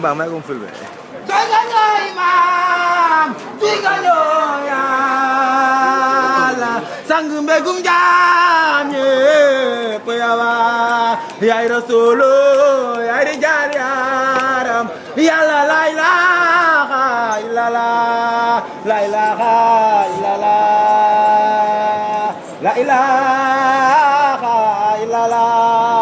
Bang mai cùng filme. Sang begum jamye payava ya rasulu ya rijal yaram ya la ilaha illallah la ilaha illallah la ilaha illallah.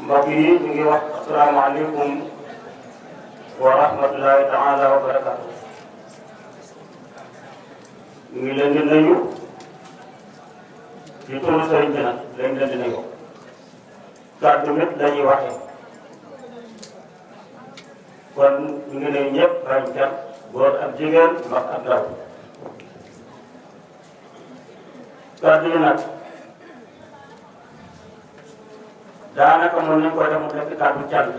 mbokk yi ñu ngi wax asalaamaaleykum wa rahmatulahi taala wa barakatu. ñu ngi leen di nuyu ci turu sëriñ bi nag leen di nuyu kàddu nit dañuy waxee kon ñu ngi nuyu ñëpp bàyyi kenn góor ak jigéen mag ak ndaw. kàddu yi nag daanaka mën nañu koy def mu nekk kàddu cant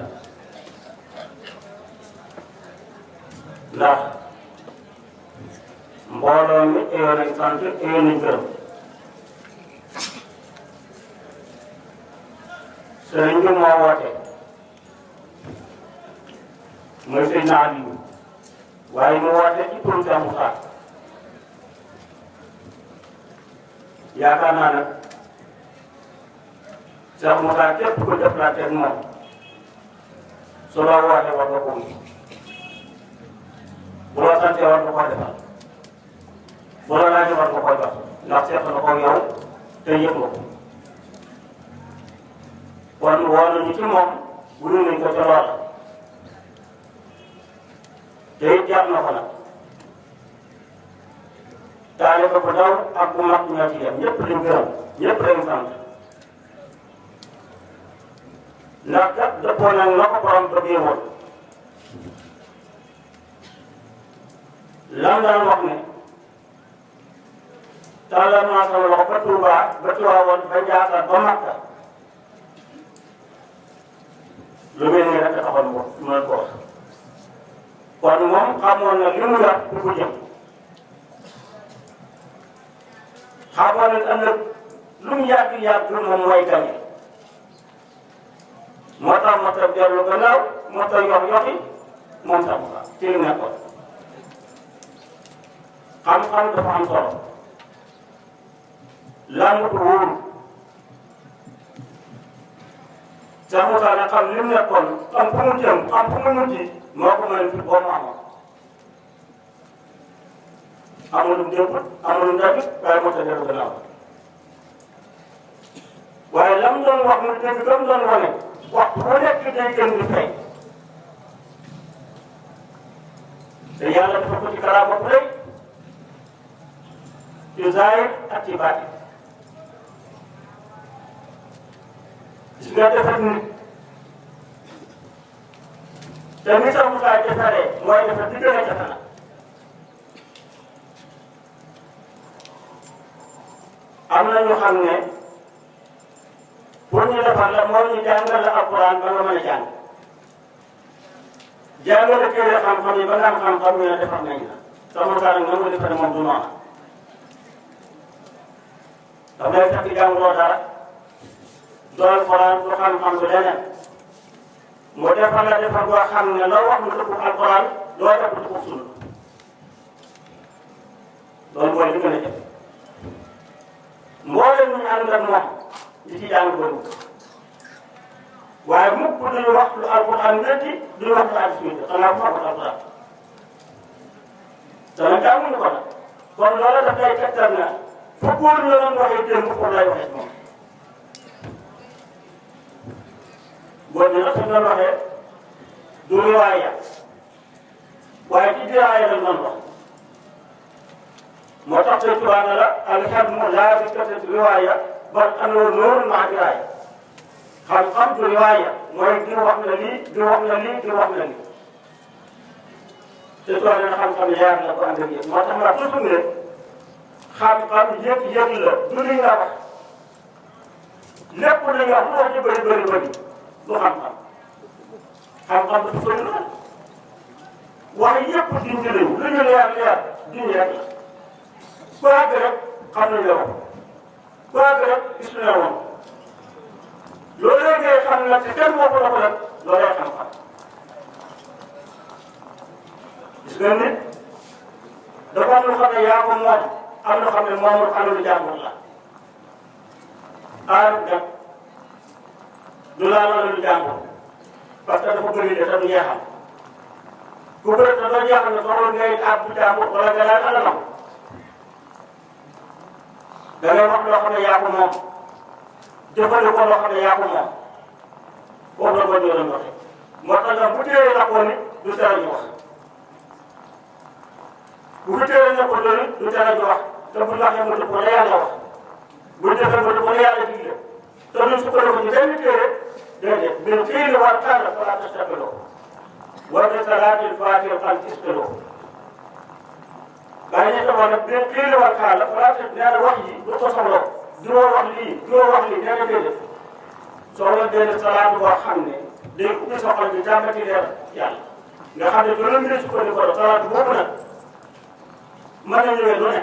ndax mbooloo mi eyoo nañ sant eyoo nañ gërëm. sëriñ bi moo woote mooy sëñ Aliou waaye mu woote ci turu Cheikh Moussa yaakaar naa nag Cheikh Moussa képp ku jëflante ak moom su la wootee war nga ko wuyu bu la santee war nga ko defal bu la laajee war nga koy jox ndax seq na ko yow te yëg nga ko kon woo nañu ci moom bu dul nañ ko ca loola te it jar na ko nag taalibe bu ndaw ak bu mag ñoo ci yem ñëpp lañ gërëm ñëpp lañ sant ndax kat dëppoo nag na ko borom bëggee woon lan daan wax ne tàllal naa sama loxo ba Touba ba Tiwaawoon ba Njaasaan ba Makka lu mel nii rek taxoon ko mën ko wax kon moom xamoon na li mu yor du ko jëm xamoon na ëllëg lu mu yàgg moom mooy gañe moo tax moo tax dellu gannaaw moo tax yoxi moom sax mu ci li nekkoon xam-xam dafa am solo làmbatu wóoru Cheikh Moussa ne xam li mu nekkoon xam fu mu jëm xam fu mu mujj moo ko mën fi boo mu amoon amul njëkk amul njëkk waaye moo tax dellu gannaaw waaye la mu doon wax mu dëgg la mu doon wane waxtu bu nekk day gën di fay te yàlla dafa ko ci karaama bu rëy ci zaahir ak ci baatin gis nga defar nit te ni sax mu saa defaree mooy defar di gën a jafe nag am na ñu xam ne pour ñu defar la moo ñu jàngal la alquran ba nga mën a jàng jàngale téere xam-xam yi ba nga am xam-xam ñu ne defar nañ la sama saa nag nga defar moom du noonu daf lay fekk jànguloo dara du alquran du xam-xam du leneen mu defar la defar boo xam ne loo wax mu dëppoo alquran loo def mu dëppoo sunna loolu mooy li gën a jafe mboolem ñu ànd ak moom di ci jàng bëriwul waaye mukk duñu wax lu alquran wéddi duñu wax lu hadis wéddi xanaa bu waxul alquran dana jànguñu ko nag kon loola daf lay tegtal na fu góor ñu doon waxee démb foofu lay waxee moom góor ñi nag suñu doon waxee du riwaaya waaye ci diraaya lañ doon wax moo tax tey tubaab na la alxelmu laa bi kasrati riwaaya bal annahu nuurun maa diraaya xam-xam du riwaaya mooy di wax na lii di wax na lii di wax na lii te tubaab na xam-xam leer la ko ànd ak yëpp moo tax ma toujours ne xam-xam yëpp la du li nga wax lépp lu ñu wax lu wax ci bëri du xam-xam xam-xam dafa bëri lool wax yëpp dindi lañu lu ñu leer dindi rek la ku àgg rek xam nañ la woon ku àgg rek gis na woon loolu ngay xam nag te kenn waxu la ko nag loolay xam-xam gis nga nit dafa am lu xam ne yaa ko moom am lu xam ne moomul alalu jàmbur la aarut nag du laal alalu jàmbur parce que dafa bëri de te du jeexal ku bëri te doo jeexal ne soxla ngay àbb jàmbur wala nga laal alalam da ngay wax loo xam ne yaa ko moom jëfandikoo loo xam ne yaa ko moom foofu la ko doon waxee moo tax nag bu téeree la ko ni du tere ñu wax bu fi téeree na ko doon du tere ñu wax te bu ñu waxee mu dëppoo la yàlla wax bu ñu defee mu dëppoo la yàlla digle te duñ sukkandiku ci benn téere déedéet bil qiili wal qaal falaa tastaqiloo wa bi salaatil faatihi qad istiloo waaye ñu demoon nag bil qiili wal qaal falaa nee na wax yi du ko soxla du wax lii du wax lii nee na déedéet soxla benn salaatu boo xam ne day ubbi sa xol bi jàmbati leer yàlla nga xam ne dina mën a sukkandiku salaatu boobu nag mën na ñëwee lu ne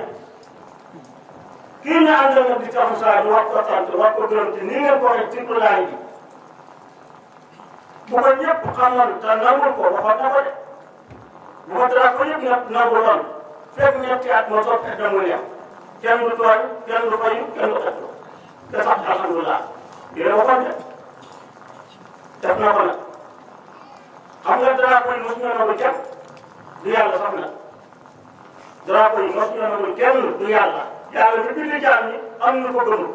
kii ñu àndal nag di taxu saa di wax ko sant wax ko gërëm te nii ngeen ko waxee ci laay bi bu ko ñëpp xamoon te nangul ko waxoon na ko de bu ko dara ko yëpp nag nanguloon fekk ñetti at moo toog ak demul yem kenn du tooñ kenn du fayu kenn du xetlu te sax alhamdulilah dina waxoon de def na ko nag xam nga drapeau yi mosu ñu nangu kenn du yàlla sax nag drapeau yi mosu ñu nangu kenn du yàlla yàlla mi bind jaam ñi am na ko gënul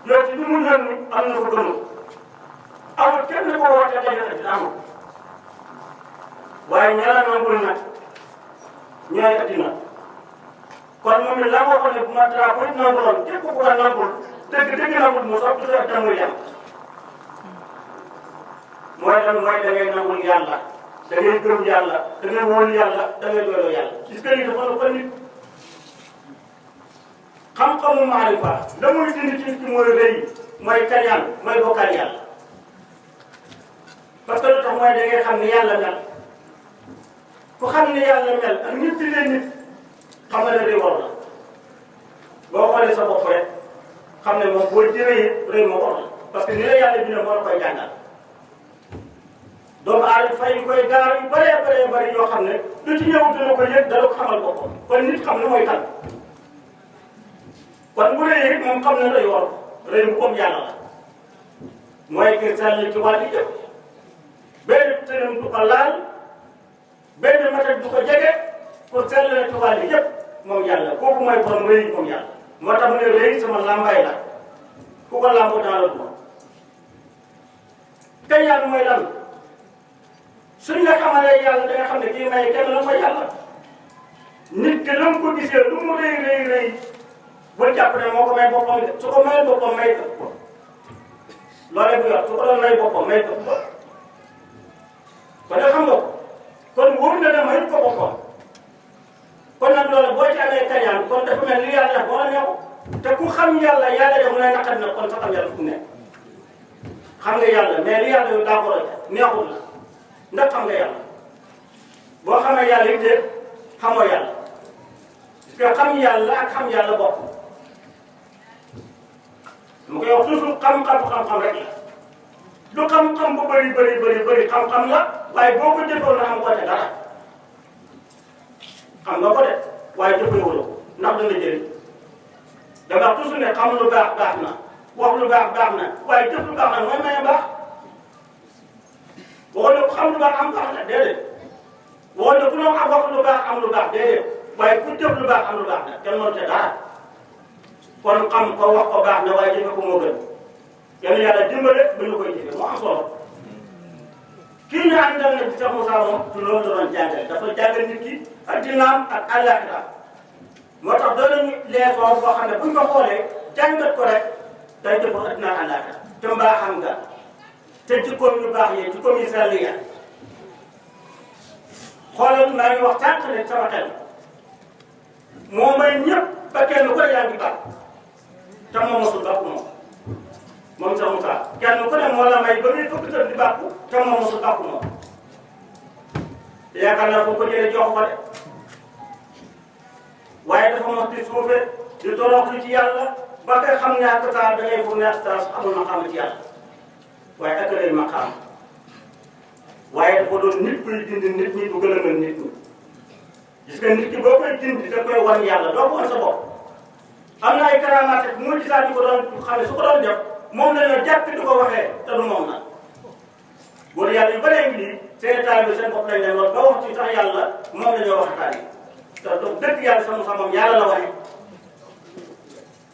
yow ci li mu yónni am na ko gënul amul kenn ko woote daje dina amul waaye ña la nangul nag ñooy addina kon moom it la nga waxoon ne bu ma drapeau yi nanguloon képp ku ko nangul dëgg nangul mu soog tuuti ak demul yem mooy lan mooy da ngay nangul yàlla da ngay gëm yàlla da ngay wóolu yàlla da ngay doyloo yàlla gis nga ni dafa la ko nit xam-xamu maarifa la muy dindi ci nit mooy rëy mooy kañaan mooy bokkaal yàlla parce que lu tax mooy da ngay xam ni yàlla mel ku xam ni yàlla mel ak nit di leen nit xam nga ne rëy war la boo xoolee sa bopp rek xam ne moom boo jëree rëy moo war la parce que ni la yàlla dina moo la koy jàngal doomu aadama fay koy gaar yu bëree yoo xam ne du ci ñëw dina ko yëg dara ko xamal boppam kon nit xam na mooy kan kon bu rëy it moom xam na rëy war rëy mu comme yàlla la mooy que sell ci wàllu yëpp benn tëram du ko laal benn matat du ko jege pour sell na ci wàllu yëpp moom yàlla kooku mooy borom rëy moom yàlla moo tax mu ne rëy sama làmbaay la ku ko làmboo dana la duma kañ yàlla mooy lan suñ la xamalee yàlla da nga xam ne kii may kenn la mooy yàlla nit ki la mu ko gisee lu mu rëy rëy rëy bul jàpp ne moo ko may boppam de su ko mayee boppam may dëpp ko loolee bu yor su ko doon may boppam may dëpp ko kon nag xam nga ko kon wóor na ne mayut ko boppam kon nag loolu boo ci amee kañaan kon dafa mel ni yàlla def boo la neexu te ku xam yàlla yàlla def mu lay naqari na kon sa xam yàlla fu mu nekk xam nga yàlla mais li yàlla yow daa ko roy neexul la ndax xam nga yàlla boo xamee yàlla it de xamoo yàlla parce que xam yàlla ak xam yàlla bokk mu koy wax toujours xam-xam rek la lu xam-xam bu bëri xam-xam la waaye boo ko jëfoon na am ko te dara xam nga ko de waaye jëfee wala ndax dana jëriñ dama wax toujours ne xam lu baax baax na wax lu baax baax na waaye jëf lu baax na mooy maye baax waxoon na ku xam lu baax am baax na déedéet waxoon na ku ne am wax lu baax am lu baax déedéet waaye ku jëf lu baax am lu baax na kenn mënu ca dara kon xam ko wax ko baax na waaye jëfe ko moo gën yal na yàlla dimbale ba ñu koy jëfe moo am solo kii ñu àndal nag Cheikh Moussa moom ci loolu la doon jàngale dafa jàngal nit ki addinaam ak àllaaxira moo tax doon nañu leçon boo xam ne buñ ko xoolee jàngat ko rek day defar addina ak àllaaxira te mbaaxam nga te jikkoom yu baax yi jikkoom yu sell yi xoolal maa ngi wax tànk ne sama xel moo may ñëpp ba kenn ku ne yaa ngi baax te moom mosul bàkku moom Cheikh Moussa kenn ku ne moo la may ba muy fukki tën di bàkku te moom mosul bàkku moom yaakaar naa foo ko jëlee jox ko de waaye dafa mos di suufe di toroxlu ci yàlla ba koy xam ne ak saa da ngay foog ne ak saa amul ma xam ci yàlla waaye ak lay ma xam waaye dafa doon nit kuy dindi nit ñi du gën a mën nit ñi gis nga nit ki boo koy dindi da koy wan yàlla doo ko wan sa bopp am na ay karamaate bu ma gisaat di ko doon xam ne su ko doon def moom la ñu jàpp di ko waxee te du moom nag góor yàlla yu bëree ngi nii seen taalibe seen bopp lañ leen wax ba wax ci sax yàlla moom la ñoo waxtaan yi te donc dëgg yàlla sama sax moom yàlla la wane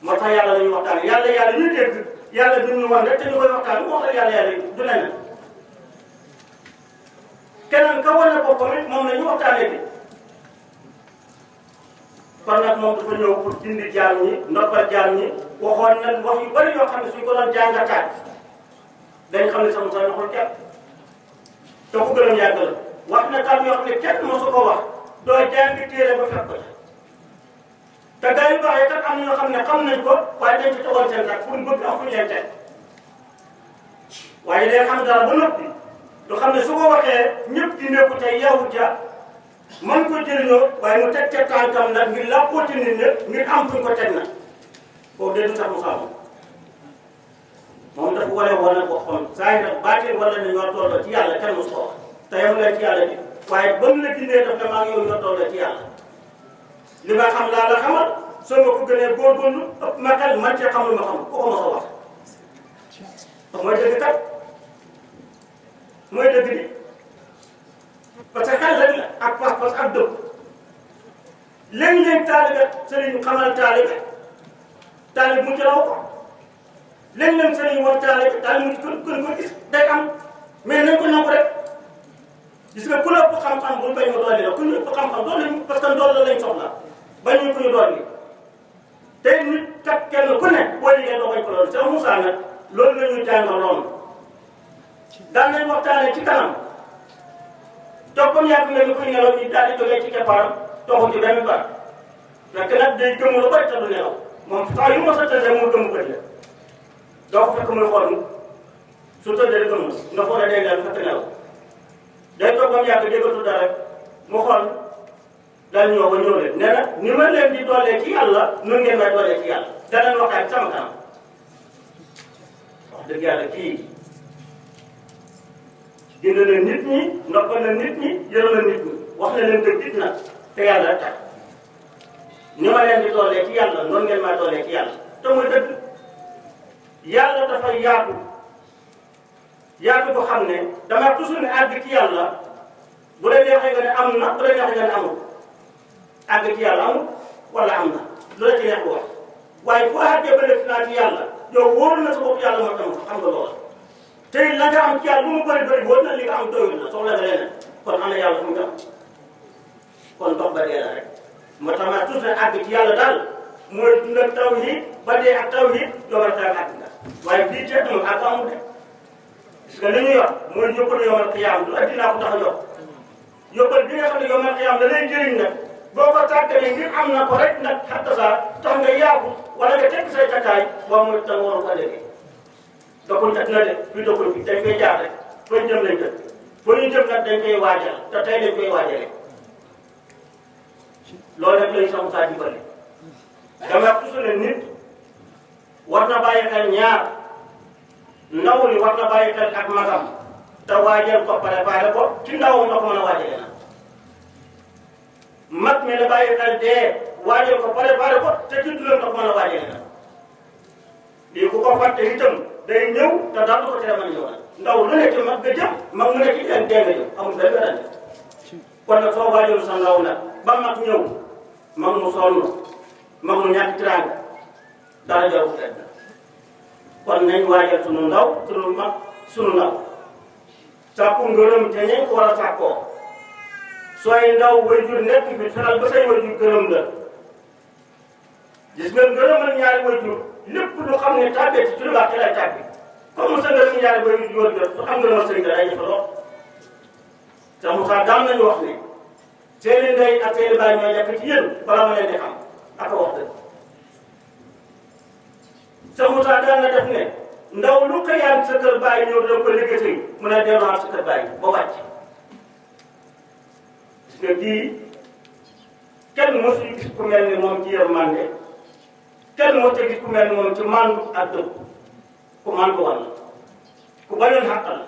moo tax yàlla la ñuy waxtaan yàlla ñuy dégg yàlla du ñu wan rek te ñu koy waxtaan moo tax yàlla du leneen keneen ka wane boppam it moom la ñu waxtaanee bi kon nag moom dafa ñëw pour dindi jaam ñi ndoppal jaam ñi waxoon na wax yu bëri yoo xam ne suñ ko doon jàngataat dañ xam ne sama sax naxul kenn te ku gërëm yàgg la wax na kàddu yoo xam ne kenn mosu ko wax doo jàngi téere ba fekk ko ca te gars yu baax yi kat am na ñoo xam ne xam nañ ko waaye dañ ci tegoon seen tànk pour bëgg am fu ñu leen teg waaye day xam dara ba noppi du xam ne su ko waxee ñëpp di nekku tey yow ja mën ko jëriñoo waaye mu teg ca tànkam nag ngir làppoo ci nit ñi ngir am fuñ ko teg nag kooku de du tax mu xam moom dafa wane boppam saa yi nag baatin wala ne ñoo tolloo ci yàlla kenn mosu ko wax te yem leen ci yàlla bi waaye ba mu la gindee daf ne maa ngi yow ñoo tolloo ci yàlla li ma xam laa la xamal soo ma ko gënee góorgóorlu ëpp ma xel man cee xam lu ma xam ku ko mos a wax te mooy dëgg kat mooy dëgg di parce que xel rek la ak pas-pas ak dëgg léeg-léeg taalibe sëriñ xamal taalibe mu ci raw ko léeg-léeg sëriñ war taalibe mu ci gën ko gis day am mais nañ ko nangu rek gis nga ku la ëpp xam-xam bul bañ ma dolli la ku ñu ëpp xam-xam dolli parce que ndool la lañ soxla bañu ko ñu dolli te nit kat kenn ku ne boo liggéey doo bañ ko loolu Cheikh Moussa nag loolu la ñuy jàngal loolu daan nañ waxtaane ci kanam toog comme yàgg nga ni kuy nelaw ñu daal di jógee ci keppaaram toxu ci benn bar fekk nag day gëmu lu bari te du nelaw moom saa yu ma sa tëddee mu gëmu bët la doo ko fekk muy xool su tëddee gëmu nga foog a day daal fekk nelaw day toog ba mu yàgg déggatu dara rek mu xool daal ñëw ba ñëw leen nee na ni ma leen di doolee ci yàlla nun ngeen may doolee ci yàlla danañ waxtaan sama kanam wax dëgg yàlla kii dina na nit ñi noppal na nit ñi yërëm na nit ñi wax na leen dëgg na te yàlla tax ni ma leen di doolee ci yàlla noonu ngeen may doolee ci yàlla te muy dëgg yàlla dafa yaatu ko xam ne dama toujours ne àgg ci yàlla bu la neexee nga ne am na bu la neexee nga ne amul àgg ci yàlla amul wala am na lu la ci neex bu wax waaye foo àggee ba def naa ci yàlla yow wóor na sa bopp yàlla moo tam xam nga lool te la nga am ci yàlla lu mu bëri bëri wóor na li nga am doyul la soxla nga leneen kon ana yàlla fu mu jëm kon dox ba dee la rek moo tax ma toujours àgg ci yàlla daal mooy dundal tawhid ba dee ak tawhid yomal xiyaam àgg nga waaye fii ci àdduna àgg amul de parce que li ñu yor mooy yóbbal yomal xiyaam du addinaa ko tax a yor yóbbal bi nga xam ne yomal xiyaam da lay jëriñ nag boo ko tàggalee ngir am na ko rek nag xatta saa tax nga yaaku wala nga tekki say takkaay boo mooy da nga waroon ko léegi doxul adduna de fii doxul fi dañ koy jaar rek fooy jëm lañ jëm foo ñu jëm nag dañ koy waajal te tey dañ koy waajalee loolu rek lañu sax saa dimbali dama toujours ne nit war na bàyyi xel ñaar ndaw li war na bàyyi xel ak magam te waajal ko préparé ko ci ndawam nga ko mën a waajalee nag mag mi la bàyyi xel dee waajal ko préparé ko te ci dundam nga ko mën a waajalee nag lii ku ko fàtte itam day ñëw te daal du ko tere mën a ñëw nag ndaw lu nekk mag nga jëm mag mu nekk ci leen dee nga jëm amul benn benn kon nag soo waajalu sa ndaw nag ba mag ñëw mag mu sonn mag mu ñàkk tiraanga dara jaru tedd kon nañ waajal sunu ndaw sunu mag sunu ndaw sàkku ngërëm te ñañ ko war a sàkkoo sooy ndaw waajur nekk fi fexeel ba say waajur gërëm la gis nga ngërëmal ñaari waajur lépp lu xam ne tàbbee ci lu baax ci lay tàbbi comme sa ngërëm ñaari waajur jóor jot du xam ngërëmal sëriñ day jafe lool te Moussa daan nañu wax ne seeni ndey ak seeni baay ñooy nekk ci yéen bala ma leen di xam ak wax dëgg sa Moussa daan na def ne ndaw lu xëyaan sa kër baay ñëw da ko liggéey mu ne delluwaat sa kër baay ba wàcc parce que kii kenn mosu gis ku mel ni moom ci yërmande kenn mosu gis ku mel ni moom ci mandu ak dëgg ku mandu woon la ku bañoon xàqal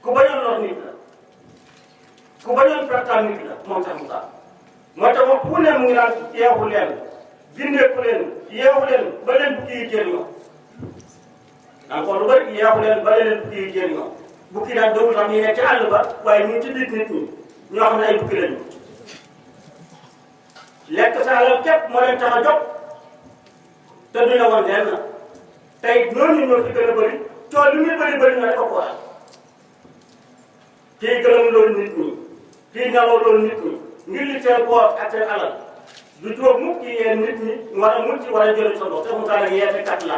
ku bañoon lor nit la ku bañoon pertaan nit la moom sax Moussa moo tax wax ku ne mu ngi naan yeexu leen gindeeku leen yeexu leen ba leen bukki yi jëriñoo encore lu bëri yeexu leen ba leen bukki yi jëriñoo bukki nag dootul sax ñu nekk ci àll ba waaye ñu ngi ci biir nit ñi ñoo xam ne ay bukki lañu lekk sa alal képp moo leen tax a jóg te duñ la woon lenn tey ñooñu ñoo fi gën a bëri tool li muy bëri ñu rek ko waral kii gërëm loolu nit ñi kii naloo loolu nit ñi ngir li seen poos ak seen alal du jóg mukk yi yéen nit ñi war a mucc war a jëriñ sa bopp te Moussa nag yeete kat la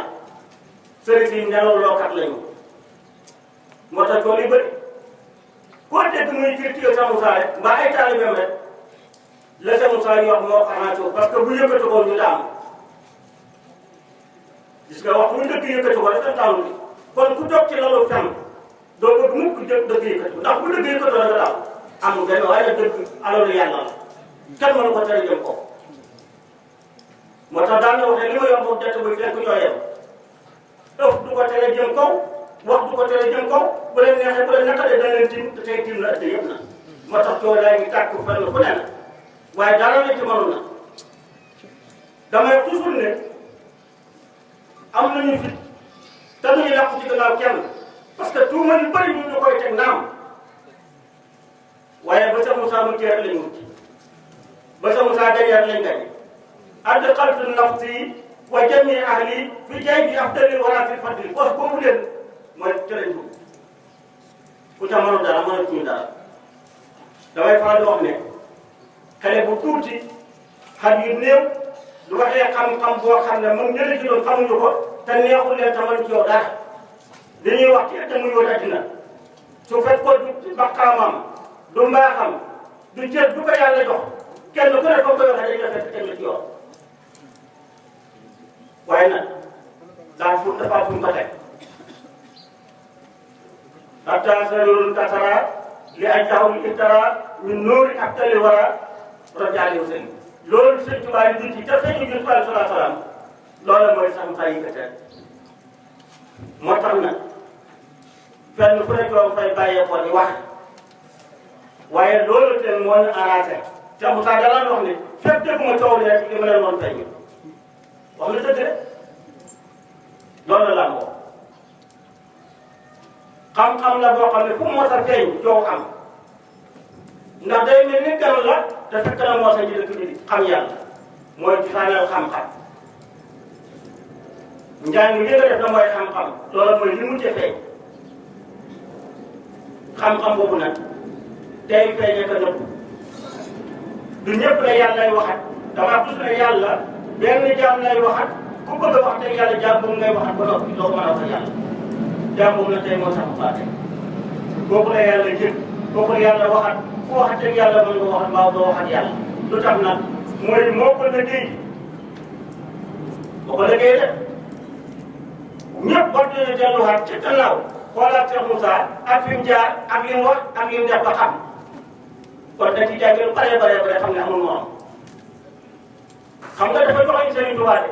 sëriñ si nelaw loo kat lañu moo tax tool yi bëri koo dégg muy critiquer sa Moussa rek mbaa ay taalibeem rek la sa Moussa yor moo xamante parce que bu yëkkati ko ñu daam gis nga wax bu dëgg yëkkati ko rek daanu kon ku toog ci lalu fenn doo bëgg mukk dëgg yëkkati ndax bu dëgg yëkkati la nga daaw amul benn waaye nag dëgg alalu yàlla la kenn mënu ko tere jëm ko moo tax daan na wax ne li ma yor moom jant buy fekk ñoo yem ëf du ko tere jëm kaw wax du ko tere jëm kaw bu leen neexee bu leen naqaree dañ leen tim te tey tim na ëtt yëpp na moo tax coow laa ngi tàkk fenn fu ne na waaye dara la ci mënu na damay toujours ne am nañu fit te duñu làqu ci gannaaw kenn parce que tuuma yu bëri ñu koy teg naam waaye ba sa Moussa mu jeex lañ mucc ba sa Moussa gañeer lañ gañe adxaltu nafsi wa jami ahli fi jaybi afdali waratil fadli poos boobu leen mooy cëlañ bu ku ca mënu dara mënatuñu dara damay faral di wax ne xale bu tuuti xat yu néew du waxee xam-xam boo xam ne moom ñële ci doon xamuñu ko te neexul leen tamal ci yow dara li ñuy wax ci ëtt muy wër addina su fekkoon du baqaamam du mbaaxam du cër du ko yàlla jox kenn ku ne foo koy waxee dañ la fekk teg la ci yoon waaye nag daa fu dafa fu mu ko teg hatta sarurul kasara li ay taxawul ittara min nuuri ak tali wara rojaali wu seen loolu sëñ Tuubaa yi junti te sëñ bi junti alayhi salaatu salaam loolu mooy sax fay yi ko teg moo tax nag fenn fu ne doom fay bàyyeekoo di wax waaye loolu teen moo ñu arrangé te Moussa dara wax ne fépp dégguma coow li rek li ma leen woon fay ñu wax na dëgg rek loolu la laa xam-xam la boo xam ne fu mu mos a feeñ coow am ndax day mel ni gan la te fekk na moo sa ji dëkk bi xam yàlla mooy gisaaneel xam-xam njàng li nga def na mooy xam-xam loolu mooy li mu feeñ xam-xam boobu nag tey feeñee ka nëbb du ñëpp la yàlla lay waxat damaa gis ne yàlla benn jaam lay waxat ku bëgg a wax tey yàlla jaam boobu ngay waxat ba noppi doo ko mën a wax yàlla jaam boobu la tey moo sax faate kooku la yàlla jël kooku la yàlla waxat ku waxat tey yàlla mën nga waxat mbaa doo waxat yàlla lu tax nag mooy moo ko liggéey boo ko liggéey de ñëpp ba tey delluwaat ci gannaaw xoolaat Cheikh Moussa ak fi mu jaar ak li mu wax ak li mu def ba xam kon dañ ci jàngee lu bare bare xam ne amul moom xam nga dafa joxoñ Serigne Touba de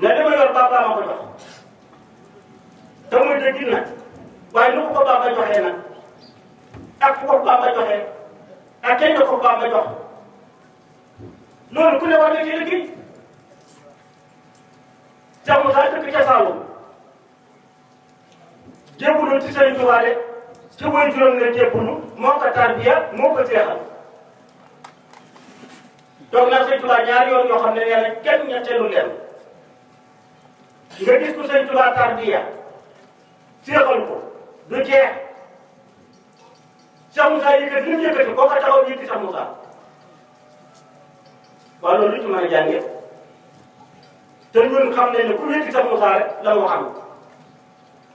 ne li ma yor Bamba ma ko jox te muy dëgg nag waaye nu ko ko Bamba joxee nag ak fu ko Bamba joxee ak kenn ko Bamba jox loolu ku ne war na ci liggéey Cheikh Moussa dëkk ca Saloum jébbalu ci Serigne Touba de ci woy juróom nga jébbalu moo ko tarbiya moo ko seexal toog naa Serigne Touba ñaari yoon yoo xam ne nee na kenn ñetteelu leen nga gis ko Serigne Touba tarbiya seexal ko du jeex Cheikh Moussa yëkkati li mu yëkkati boo ko taxaw yëkkati Cheikh Moussa waaw loolu lu ci mën a jàngee te ñun xam nañ ne ku yëkkati Cheikh Moussa rek la mu xam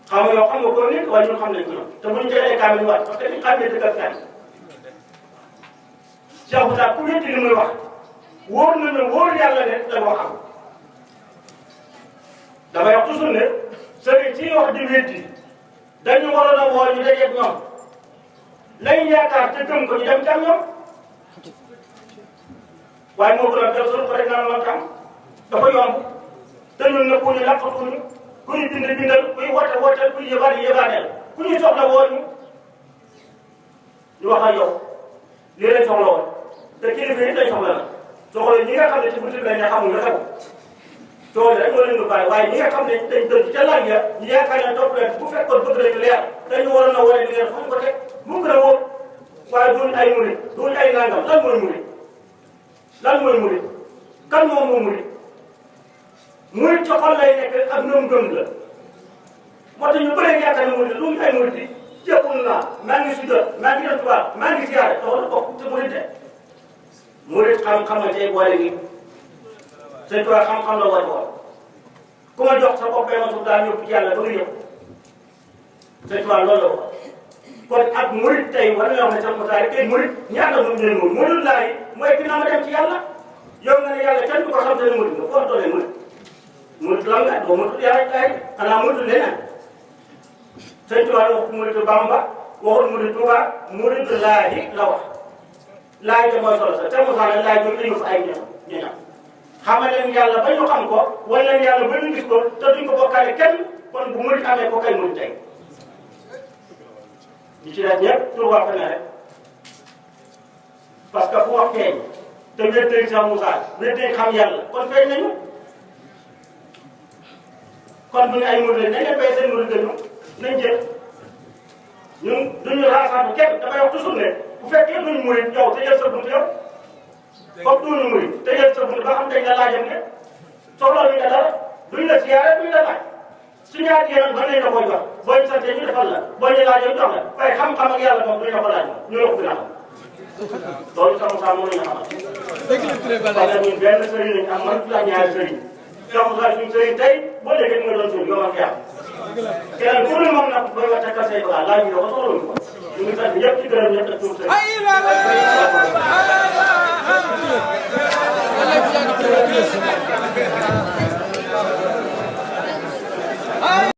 xam nga yow xam nga ko nit waaye ñun xam nañ ko ñoom te bu ñu jëlee kaamil waat parce que ñu xam ne dëgg ak fenn Cheikh Moussa ku wétti li muy wax wóor na ne wóor yàlla ne la moo xam damay wax toujours ne sëriñ ci wax di wétti dañu waroon a woo ñu dajeeg ñoom lañ yaakaar te gëm ko ñu dem ca ñoom waaye moo gën a def suñu ko rek naan man tam dafa yomb te ñun nag ku ñu làqatuñu ku ñu bind bindal kuy woote wooteel kuy yëbaat yëbaateel ku ñuy soxla woo ñu wax ak yow lii lañ soxla woon te kilifa yi lañ soxla la soxla ñi nga xam ne ci boutique lañ ne xamul nga xew tool rek moo leen di bàyyi waaye ñi nga xam ne dañ dëgg ca laaj ya ñu yaakaar ne topp leen bu fekkoon bëgg nañu leer dañu waroon a wane li ngeen fu ñu ko teg mu gën a wóor waaye duñ ay murit duñ ay nangam lan mooy murit lan mooy murit kan moom moo murit murit ci xol lay nekk ak ñoom gëm la moo tax ñu bëree yaakaar ne murit lu ñu ay murit yi jéppul naa maa ngi si jot maa ngi def tubaab maa ngi siyaare taxul a bokk ci murit de murit xam-xam nga cay boole gi sëñ Tuubaa xam-xam la war woon ku ma jox sa bopp ma suuf daal yóbbu ci yàlla ba nga yëpp sëñ Tuubaa loolu la wax kon ak murit tey war na wax ne sax Moussa rek tey murit ñaata mu leen moom murit laa yi mooy dina ma dem ci yàlla yow nga ne yàlla kenn du ko xam te ne murit nga foo doonee murit murit lan nga doo murit yàlla kay xanaa murit leneen sëñ Tuubaa wax murit Bamba waxul murit Tuubaa murit laahi la wax laaj ja mooy solo sax te Moussa nag laaj yooyu dañu fa ay ñoom xamal leen yàlla ba ñu xam ko wala leen yàlla ba ñu gis ko te duñ ko bokkaale kenn kon bu murit amee ko kay murit tey ñi ci def ñëpp tur waa fa ne rek parce que fu wax feeñ te wér-déeg sax Moussa wér-déeg xam yàlla kon feeñ nañu kon bu ñu ay murit lañ nañ leen bay seen murit lañu nañ jël ñun duñu raasaatu kenn damay wax toujours ne bu fekkee duñ murit yow te jël sa bunt yow comme duñu murit te jël sa bunt ba xam dañ la laajam ne soxla ñu la dara duñ la siyaare duñ la laaj suñu yaay yéen ba nañ la koy jox boo ñu santee ñu defal la boo ñu laajee jox la waaye xam-xam ak yàlla moom duñ la ko laaj ñu la ko gën a xam loolu sax Moussa moo ñu xamal. parce que ñun benn sëriñ lañ am man la ñaari sëriñ sax Moussa suñu sëriñ tey boo léegi nga doon suñu yow ak yàlla keneen ku ne moom nag booy nga tekkal say bagaas laaj ñu la ko soxla ñu ko ñu ngi sant ñëpp ci gërëm ñëpp ak suñu sëriñ